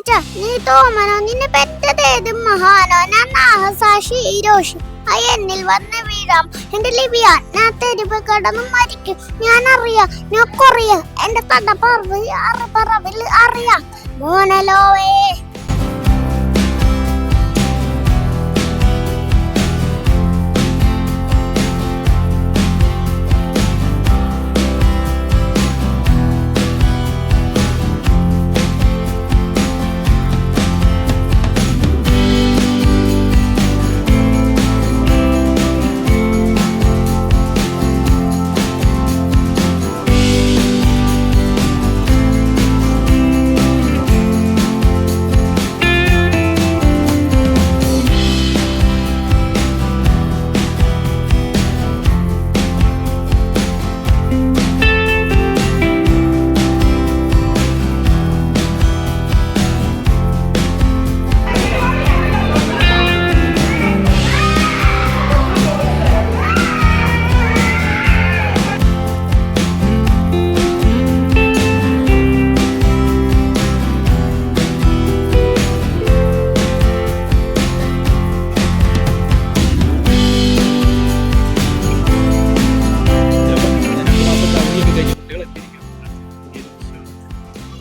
ചിരിച്ച നീ തോമനോ നിന്നെ പെറ്റതേത് മഹാനോ ഞാൻ നാഹസാക്ഷി ഈരോഷി എന്നിൽ വന്ന് വീഴാം എന്റെ ലിബിയ ഞാൻ തെരുവ് കടന്നു മരിക്കും ഞാൻ അറിയാം ഞാൻ കൊറിയ എന്റെ പറവിൽ അറിയാം മോനലോവേ.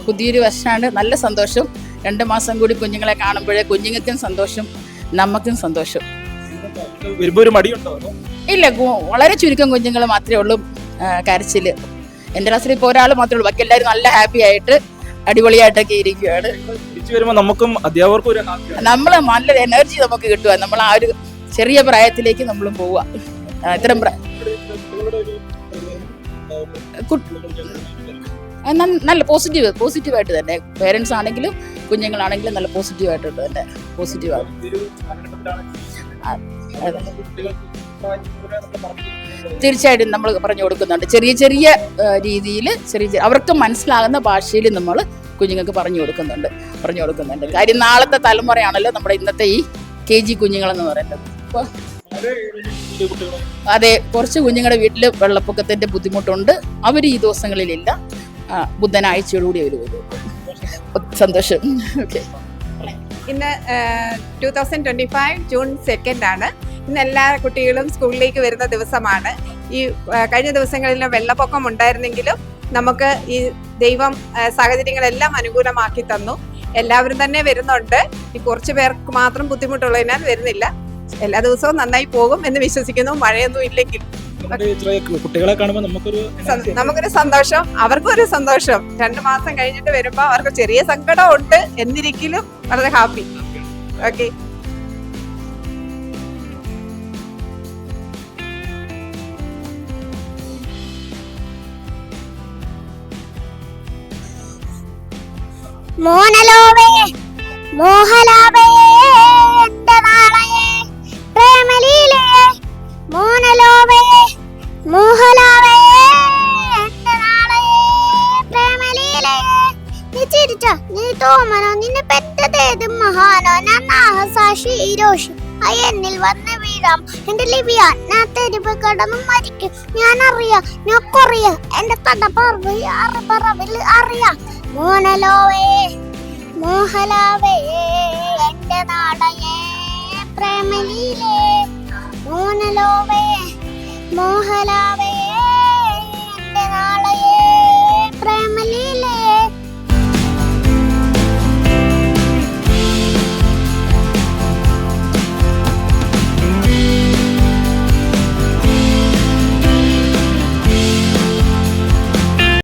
പുതിയൊരു വർഷമാണ്. നല്ല സന്തോഷം. 2 മാസം കൂടി കുഞ്ഞുങ്ങളെ കാണുമ്പോഴേ കുഞ്ഞുങ്ങൾക്കും സന്തോഷം, നമുക്കും സന്തോഷം. ഇല്ല, വളരെ ചുരുക്കം കുഞ്ഞുങ്ങൾ മാത്രമേ ഉള്ളൂ കരച്ചില്. എൻ്റെ ക്ലാസ്സിൽ ഇപ്പോൾ ഒരാൾ മാത്രമേ ഉള്ളൂ, ബാക്കി എല്ലാവരും നല്ല ഹാപ്പി ആയിട്ട് അടിപൊളിയായിട്ടൊക്കെ ഇരിക്കുകയാണ്. നമ്മൾ നല്ലൊരു എനർജി നമുക്ക് കിട്ടുക. നമ്മൾ ആ ഒരു ചെറിയ പ്രായത്തിലേക്ക് നമ്മളും പോവുക. ഇത്തരം നല്ല പോസിറ്റീവായിട്ട് തന്നെ പേരൻസ് ആണെങ്കിലും കുഞ്ഞുങ്ങളാണെങ്കിലും നല്ല പോസിറ്റീവായിട്ട് തന്നെ പോസിറ്റീവാണ്. തീർച്ചയായിട്ടും നമ്മൾ പറഞ്ഞു കൊടുക്കുന്നുണ്ട്. ചെറിയ രീതിയിൽ അവർക്ക് മനസ്സിലാകുന്ന ഭാഷയിൽ നമ്മൾ കുഞ്ഞുങ്ങൾക്ക് പറഞ്ഞു കൊടുക്കുന്നുണ്ട്. കാര്യം നാളത്തെ തലമുറയാണല്ലോ നമ്മുടെ ഇന്നത്തെ ഈ KG കുഞ്ഞുങ്ങളെന്ന് പറയുന്നത്. അപ്പോൾ അതെ, കുറച്ച് കുഞ്ഞുങ്ങളുടെ വീട്ടിൽ വെള്ളപ്പൊക്കത്തിന്റെ ബുദ്ധിമുട്ടുണ്ട്. അവർ ഈ ദിവസങ്ങളിലില്ല. ബുധനാഴ്ചയോടുകൂടി അവർ വരും. സന്തോഷം. ഓക്കെ. ഇന്ന് 2025 ജൂൺ 2 ആണ്. ഇന്ന് എല്ലാ കുട്ടികളും സ്കൂളിലേക്ക് വരുന്ന ദിവസമാണ്. ഈ കഴിഞ്ഞ ദിവസങ്ങളിൽ വെള്ളപ്പൊക്കം ഉണ്ടായിരുന്നെങ്കിലും നമുക്ക് ഈ ദൈവം സാഹചര്യങ്ങളെല്ലാം അനുകൂലമാക്കി തന്നു. എല്ലാവരും തന്നെ വരുന്നുണ്ട്. ഈ കുറച്ച് പേർക്ക് മാത്രം ബുദ്ധിമുട്ടുള്ളതിനാൽ വരുന്നില്ല. എല്ലാ ദിവസവും നന്നായി പോകും എന്ന് വിശ്വസിക്കുന്നു. മഴയൊന്നും ഇല്ലെങ്കിൽ കുട്ടികളെ കാണുമ്പോൾ നമുക്കൊരു സന്തോഷം, അവർക്കും ഒരു സന്തോഷം. 2 മാസം കഴിഞ്ഞിട്ട് വരുമ്പോ അവർക്ക് ചെറിയ സങ്കടം ഉണ്ട്, എന്നിരിക്കലും വളരെ ഹാപ്പി. ഓക്കെ. മോനലോവേ മോഹലാവേ എന്റെ നാളയെ പ്രേമലീലേ മോനലോവേ മോഹലാവേ എന്റെ നാളയെ പ്രേമലീലേ നീ ചിരിച്ച നീ തോമനോ നിന്നെ പെറ്റതേത് മഹാനോ ഞാൻ നാഹസാക്ഷി ഈരോഷി എന്നിൽ വന്ന് വീഴാം എന്റെ ലിബിയ ഞാൻ തെരുവ് കടന്നു മരിക്കും ഞാൻ അറിയാം ഞാൻ കൊറിയ എന്റെ പറവിൽ അറിയാം മോനലോവേ മോഹലാവേ എന്റെ നാടയെ പ്രേമലീലേ മോനലോവേ മോഹലാവേ.